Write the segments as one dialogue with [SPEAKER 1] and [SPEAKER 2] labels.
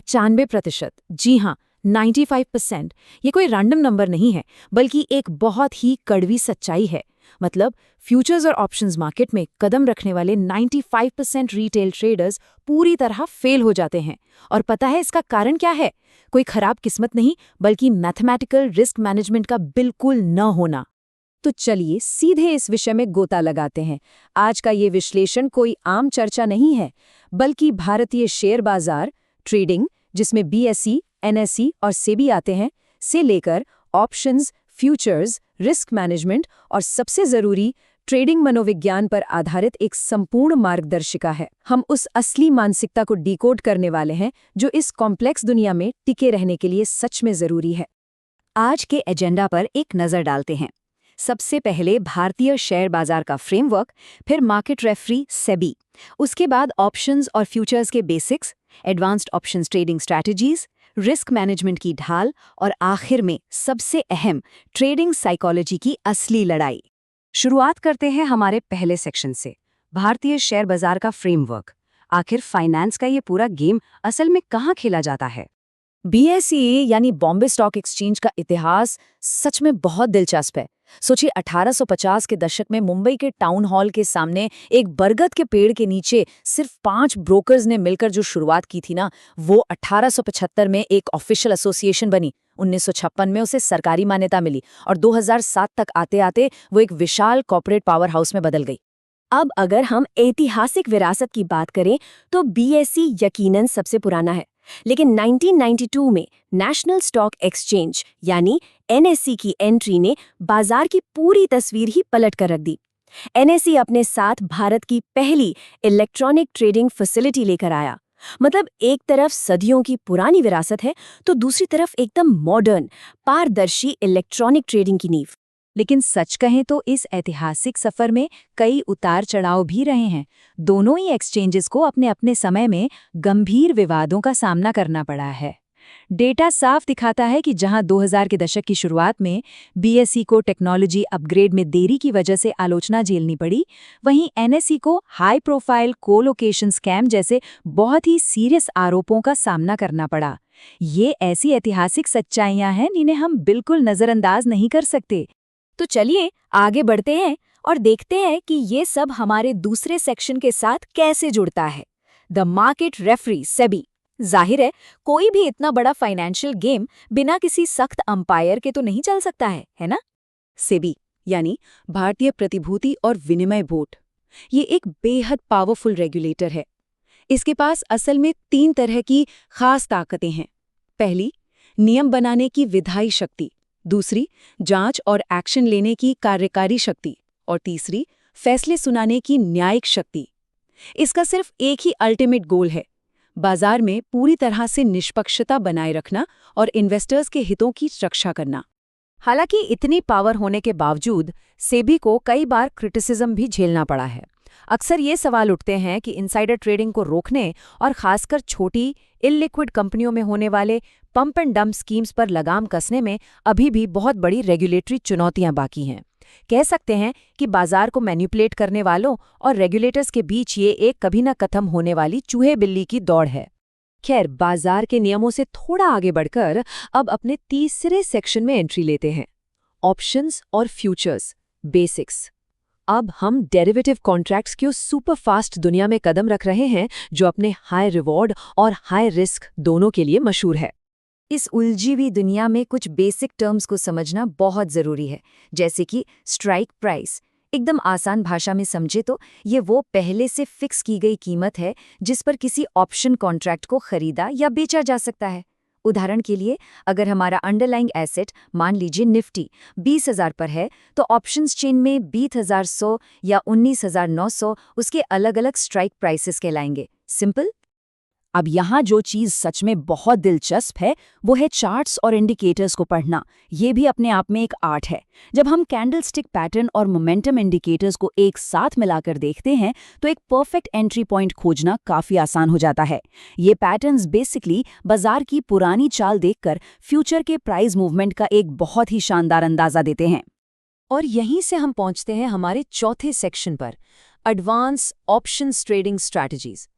[SPEAKER 1] 95%, जी हाँ, 95%। ये कोई रैंडम नंबर नहीं है, बल्कि एक बहुत ही कड़वी सच्चाई है। मतलब फ्यूचर्स और ऑप्शंस मार्केट में कदम रखने वाले 95% रिटेल ट्रेडर्स पूरी तरह फेल हो जाते हैं। और पता है इसका कारण क्या है? कोई खराब किस्मत नहीं, बल्कि मैथमेटिकल रिस्क मैनेजमेंट का बिल्कुल न होना।
[SPEAKER 2] तो चलिए सीधे इस विषय में गोता लगाते हैं। आज का ये विश्लेषण कोई आम चर्चा नहीं है, बल्कि भारतीय शेयर बाजार, ट्रेडिंग, जिसमें बीएसई, एनएसई और सेबी आते हैं, से लेकर ऑप्शंस, फ्यूचर्स, रिस्क मैनेजमेंट और सबसे ज़रूरी ट्रेडिंग मनोविज्ञान पर आधारित एक संपूर्ण मार्गदर्शिका है। हम उस असली मानसिकता को डिकोड करने वाले हैं जो इस कॉम्प्लेक्स दुनिया में टिके रहने के लिए सच में ज़रूरी है। आज के एजेंडा पर एक नज़र डालते हैं। सबसे पहले भारतीय शेयर बाजार का फ्रेमवर्क, फिर मार्केट रेफरी सेबी, उसके बाद ऑप्शंस और फ्यूचर्स के basics, advanced options trading strategies, risk management की ढाल और आखिर में सबसे अहम ट्रेडिंग साइकोलॉजी की असली लड़ाई। शुरुआत करते हैं हमारे पहले सेक्शन से, भारतीय शेयर बाजार का फ्रेमवर्क। आखिर फाइनेंस का ये पूरा गेम असल में कहाँ खेला जाता है?
[SPEAKER 1] बीएसई यानी बॉम्बे स्टॉक एक्सचेंज का इतिहास सच में बहुत दिलचस्प है। सोचिए 1850 के दशक में मुंबई के टाउन हॉल के सामने एक बरगद के पेड़ के नीचे सिर्फ 5 ब्रोकर्स ने मिलकर जो शुरुआत की थी ना, वो 1875 में एक ऑफिशियल एसोसिएशन बनी। 1956 में उसे सरकारी मान्यता मिली और 2007 तक आते आते वो एक विशाल कॉर्पोरेट पावर हाउस में बदल गई।
[SPEAKER 2] अब अगर हम ऐतिहासिक विरासत की बात करें तो बीएसई यकीनन सबसे पुराना है, लेकिन 1992 में नेशनल स्टॉक एक्सचेंज यानी एनएसई की एंट्री ने बाजार की पूरी तस्वीर ही पलट कर रख दी। एनएसई अपने साथ भारत की पहली इलेक्ट्रॉनिक ट्रेडिंग फैसिलिटी लेकर आया। मतलब एक तरफ सदियों की पुरानी विरासत है, तो दूसरी तरफ एकदम मॉडर्न, पारदर्शी इलेक्ट्रॉनिक ट्रेडिंग की नींव। लेकिन सच कहें तो इस ऐतिहासिक सफर में कई उतार चढ़ाव भी रहे हैं। दोनों ही एक्सचेंजेस को अपने अपने समय में गंभीर विवादों का सामना करना पड़ा है। डेटा साफ दिखाता है कि जहां 2000 के दशक की शुरुआत में बीएसई को टेक्नोलॉजी अपग्रेड में देरी की वजह से आलोचना झेलनी पड़ी, वहीं एनएसई को हाई प्रोफाइल कोलोकेशन स्कैम जैसे बहुत ही सीरियस आरोपों का सामना करना पड़ा। ये ऐसी ऐतिहासिक सच्चाइयां हैं जिन्हें हम बिल्कुल नजरअंदाज नहीं कर सकते। तो चलिए आगे बढ़ते हैं और देखते हैं कि ये सब हमारे दूसरे सेक्शन के साथ कैसे जुड़ता है, द मार्केट रेफरी सेबी। जाहिर है कोई भी इतना बड़ा फाइनेंशियल गेम बिना किसी सख्त अंपायर के तो नहीं चल सकता है ना? सेबी यानी भारतीय प्रतिभूति और विनिमय बोर्ड, ये एक बेहद पावरफुल रेगुलेटर है। इसके पास असल में 3 तरह की खास ताकतें हैं। पहली, नियम बनाने की विधायी शक्ति, दूसरी, जांच और एक्शन लेने की कार्यकारी शक्ति, और तीसरी, फैसले सुनाने की न्यायिक शक्ति। इसका सिर्फ एक ही अल्टीमेट गोल है, बाजार में पूरी तरह से निष्पक्षता बनाए रखना और इन्वेस्टर्स के हितों की रक्षा करना। हालांकि इतनी पावर होने के बावजूद सेबी को कई बार क्रिटिसिज्म भी झेलना पड़ा है। अक्सर ये सवाल उठते हैं कि इनसाइडर ट्रेडिंग को रोकने और खासकर छोटी इललिक्विड कंपनियों में होने वाले पंप एंड डंप स्कीम्स पर लगाम कसने में अभी भी बहुत बड़ी रेगुलेटरी चुनौतियां बाकी हैं। कह सकते हैं कि बाजार को मैनिपुलेट करने वालों और रेगुलेटर्स के बीच ये एक कभी न खत्म होने वाली चूहे बिल्ली की दौड़ है। खैर, बाजार के नियमों से थोड़ा आगे बढ़कर अब अपने तीसरे सेक्शन में एंट्री लेते हैं, ऑप्शंस और फ्यूचर्स बेसिक्स। अब हम डेरिवेटिव कॉन्ट्रैक्ट्स की उस सुपर फास्ट दुनिया में कदम रख रहे हैं जो अपने हाई रिवॉर्ड और हाई रिस्क दोनों के लिए मशहूर है। इस उलझी हुई दुनिया में कुछ बेसिक टर्म्स को समझना बहुत ज़रूरी है, जैसे कि स्ट्राइक प्राइस। एकदम आसान भाषा में समझे तो ये वो पहले से फिक्स की गई कीमत है जिस पर किसी ऑप्शन कॉन्ट्रैक्ट को खरीदा या बेचा जा सकता है। उदाहरण के लिए, अगर हमारा अंडरलाइंग एसेट मान लीजिए निफ्टी 20,000 पर है, तो ऑप्शंस चेन में 20,100 या 19,900 उसके अलग अलग स्ट्राइक प्राइसेस कहलाएंगे। सिंपल। अब यहाँ जो चीज़ सच में बहुत दिलचस्प है वो है चार्ट्स और इंडिकेटर्स को पढ़ना। ये भी अपने आप में एक आर्ट है। जब हम कैंडलस्टिक पैटर्न और मोमेंटम इंडिकेटर्स को एक साथ मिलाकर देखते हैं तो एक परफेक्ट एंट्री पॉइंट खोजना काफ़ी आसान हो जाता है। ये पैटर्न्स बेसिकली बाजार की पुरानी चाल देखकर फ्यूचर के प्राइस मूवमेंट का एक बहुत ही शानदार अंदाज़ा देते हैं। और यहीं से हम पहुंचते हैं हमारे चौथे सेक्शन पर, एडवांस ऑप्शंस ट्रेडिंग स्ट्रैटेजीज।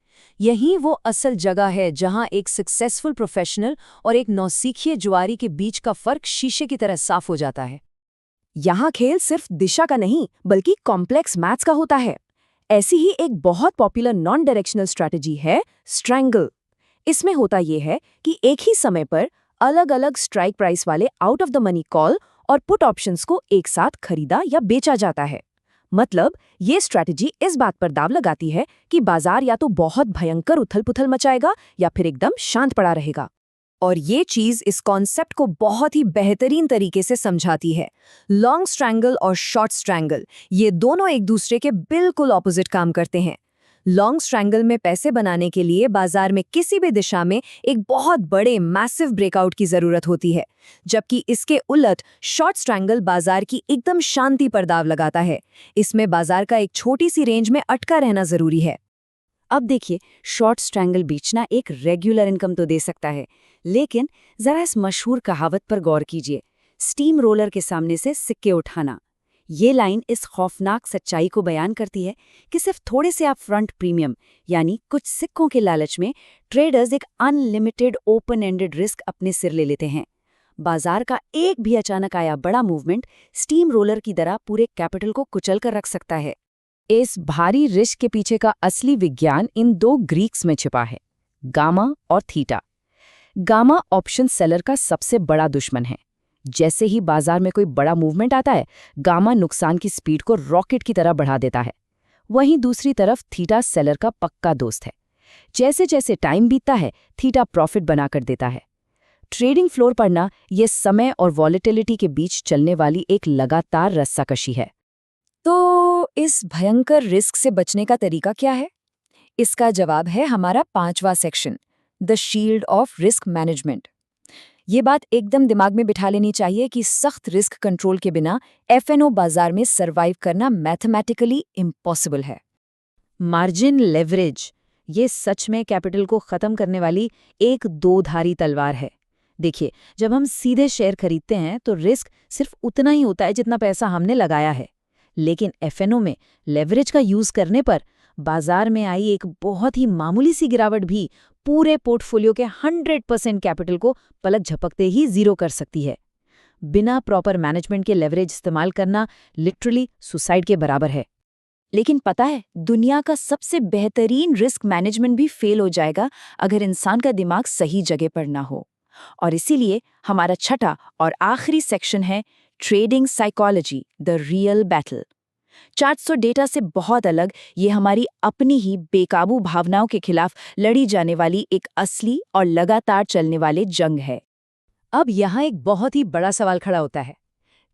[SPEAKER 1] यही वो असल जगह है जहां एक सक्सेसफुल प्रोफेशनल और एक नौसिखिए जुआरी के बीच का फर्क शीशे की तरह साफ हो जाता है।
[SPEAKER 2] यहाँ खेल सिर्फ दिशा का नहीं बल्कि कॉम्प्लेक्स मैथ्स का होता है। ऐसी ही एक बहुत पॉपुलर नॉन डायरेक्शनल स्ट्रैटेजी है स्ट्रैंगल। इसमें होता यह है कि एक ही समय पर अलग अलग स्ट्राइक प्राइस वाले out of the money call और पुट ऑप्शंस को एक साथ खरीदा या बेचा जाता है। मतलब ये स्ट्रैटेजी इस बात पर दाव लगाती है कि बाजार या तो बहुत भयंकर उथल-पुथल मचाएगा या फिर एकदम शांत पड़ा रहेगा। और ये चीज इस कॉन्सेप्ट को बहुत ही बेहतरीन तरीके से समझाती है। लॉन्ग स्ट्रैंगल और शॉर्ट स्ट्रैंगल ये दोनों एक दूसरे के बिल्कुल ऑपोजिट काम करते हैं। लॉन्ग स्ट्रैंगल में पैसे बनाने के लिए बाजार में किसी भी दिशा में एक बहुत बड़े मैसिव ब्रेकआउट की जरूरत होती है, जबकि इसके उलट शॉर्ट स्ट्रैंगल बाजार की एकदम शांति पर दाव लगाता है। इसमें बाजार का एक छोटी सी रेंज में अटका रहना जरूरी है।
[SPEAKER 1] अब देखिए, शॉर्ट स्ट्रैंगल बेचना एक रेगुलर इनकम तो दे सकता है, लेकिन जरा इस मशहूर कहावत पर गौर कीजिए, स्टीम रोलर के सामने से सिक्के उठाना। ये लाइन इस खौफनाक सच्चाई को बयान करती है कि सिर्फ थोड़े से आप फ्रंट प्रीमियम यानी कुछ सिक्कों के लालच में ट्रेडर्स एक अनलिमिटेड ओपन एंडेड रिस्क अपने सिर ले लेते हैं। बाजार का एक भी अचानक आया बड़ा मूवमेंट स्टीम रोलर की तरह पूरे कैपिटल को कुचल कर रख सकता है। इस भारी रिस्क के पीछे का असली विज्ञान इन दो ग्रीक्स में छिपा है, गामा और थीटा। गामा ऑप्शन सेलर का सबसे बड़ा दुश्मन है। जैसे ही बाजार में कोई बड़ा मूवमेंट आता है, गामा नुकसान की स्पीड को रॉकेट की तरह बढ़ा देता है। वहीं दूसरी तरफ थीटा सेलर का पक्का दोस्त है। जैसे जैसे टाइम बीतता है, थीटा प्रॉफिट बनाकर देता है। ट्रेडिंग फ्लोर पर ना ये समय और वॉलेटिलिटी के बीच चलने वाली एक लगातार रस्साकशी है।
[SPEAKER 2] तो इस भयंकर रिस्क से बचने का तरीका क्या है? इसका जवाब है हमारा 5वां section, the shield of risk management. ये बात एकदम दिमाग में बिठा लेनी चाहिए कि सख्त रिस्क कंट्रोल के बिना एफएनओ बाजार में सर्वाइव करना मैथमेटिकली इम्पॉसिबल है।
[SPEAKER 1] मार्जिन लेवरेज ये सच में कैपिटल को खत्म करने वाली एक दो-धारी तलवार है। देखिए, जब हम सीधे शेयर खरीदते हैं तो रिस्क सिर्फ उतना ही होता है जितना पैसा हमने लगाया है, लेकिन एफएनओ में लेवरेज का यूज करने पर बाजार में आई एक बहुत ही मामूली सी गिरावट भी पूरे पोर्टफोलियो के 100% कैपिटल को पलक झपकते ही जीरो कर सकती है। बिना प्रॉपर मैनेजमेंट के लेवरेज इस्तेमाल करना लिटरली सुसाइड के बराबर है।
[SPEAKER 2] लेकिन पता है, दुनिया का सबसे बेहतरीन रिस्क मैनेजमेंट भी फेल हो जाएगा अगर इंसान का दिमाग सही जगह पर ना हो। और इसीलिए हमारा छठा और आखिरी सेक्शन है trading psychology, the real battle. 400 data से बहुत अलग ये हमारी अपनी ही बेकाबू भावनाओं के खिलाफ लड़ी जाने वाली एक असली और लगातार चलने वाले जंग है।
[SPEAKER 1] अब यहाँ एक बहुत ही बड़ा सवाल खड़ा होता है।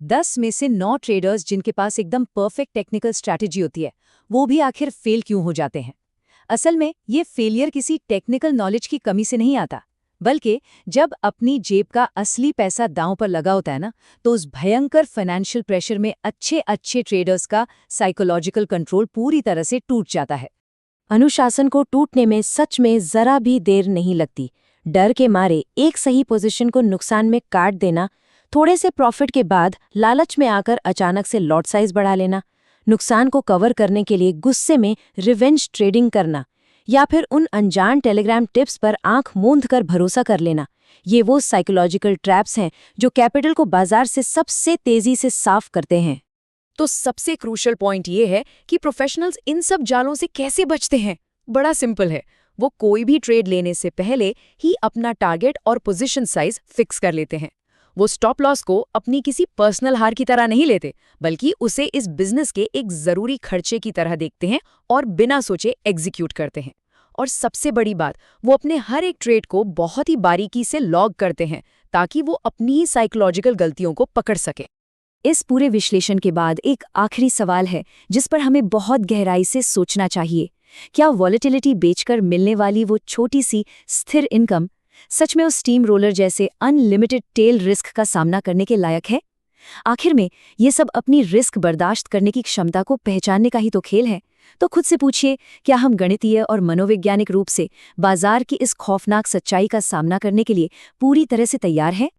[SPEAKER 1] 10 में से 9 ट्रेडर्स जिनके पास एकदम परफेक्ट टेक्निकल स्ट्रैटेजी होती है, वो भी आखिर फेल क्यों हो जाते हैं? असल में ये फेलियर किसी टेक्निकल नॉलेज की कमी से नहीं आता, बल्कि जब अपनी जेब का असली पैसा दांव पर लगा होता है ना, तो उस भयंकर फाइनेंशियल प्रेशर में अच्छे ट्रेडर्स का साइकोलॉजिकल कंट्रोल पूरी तरह से टूट जाता है।
[SPEAKER 2] अनुशासन को टूटने में सच में जरा भी देर नहीं लगती। डर के मारे एक सही पोजीशन को नुकसान में काट देना, थोड़े से प्रॉफिट के बाद लालच में आकर अचानक से लॉट साइज बढ़ा लेना, नुकसान को कवर करने के लिए गुस्से में रिवेंज ट्रेडिंग करना, या फिर उन अनजान टेलीग्राम टिप्स पर आंख मूंद कर भरोसा कर लेना, ये वो साइकोलॉजिकल ट्रैप्स हैं जो कैपिटल को बाजार से सबसे तेजी से साफ करते हैं।
[SPEAKER 1] तो सबसे क्रूशियल पॉइंट ये है कि प्रोफेशनल्स इन सब जालों से कैसे बचते हैं। बड़ा सिंपल है, वो कोई भी ट्रेड लेने से पहले ही अपना टारगेट और पोजीशन साइज फिक्स कर लेते हैं। वो स्टॉप लॉस को अपनी किसी पर्सनल हार की तरह नहीं लेते, बल्कि उसे इस बिजनेस के एक जरूरी खर्चे की तरह देखते हैं और बिना सोचे एग्जीक्यूट करते हैं। और सबसे बड़ी बात, वो अपने हर एक ट्रेड को बहुत ही बारीकी से लॉग करते हैं ताकि वो अपनी ही साइकोलॉजिकल गलतियों को पकड़ सके।
[SPEAKER 2] इस पूरे विश्लेषण के बाद एक आखिरी सवाल है जिस पर हमें बहुत गहराई से सोचना चाहिए। क्या वॉलेटिलिटी बेचकर मिलने वाली वो छोटी सी स्थिर इनकम सच में उस स्टीम रोलर जैसे अनलिमिटेड टेल रिस्क का सामना करने के लायक है? आखिर में ये सब अपनी रिस्क बर्दाश्त करने की क्षमता को पहचानने का ही तो खेल है। तो खुद से पूछिए, क्या हम गणितीय और मनोवैज्ञानिक रूप से बाजार की इस खौफनाक सच्चाई का सामना करने के लिए पूरी तरह से तैयार हैं?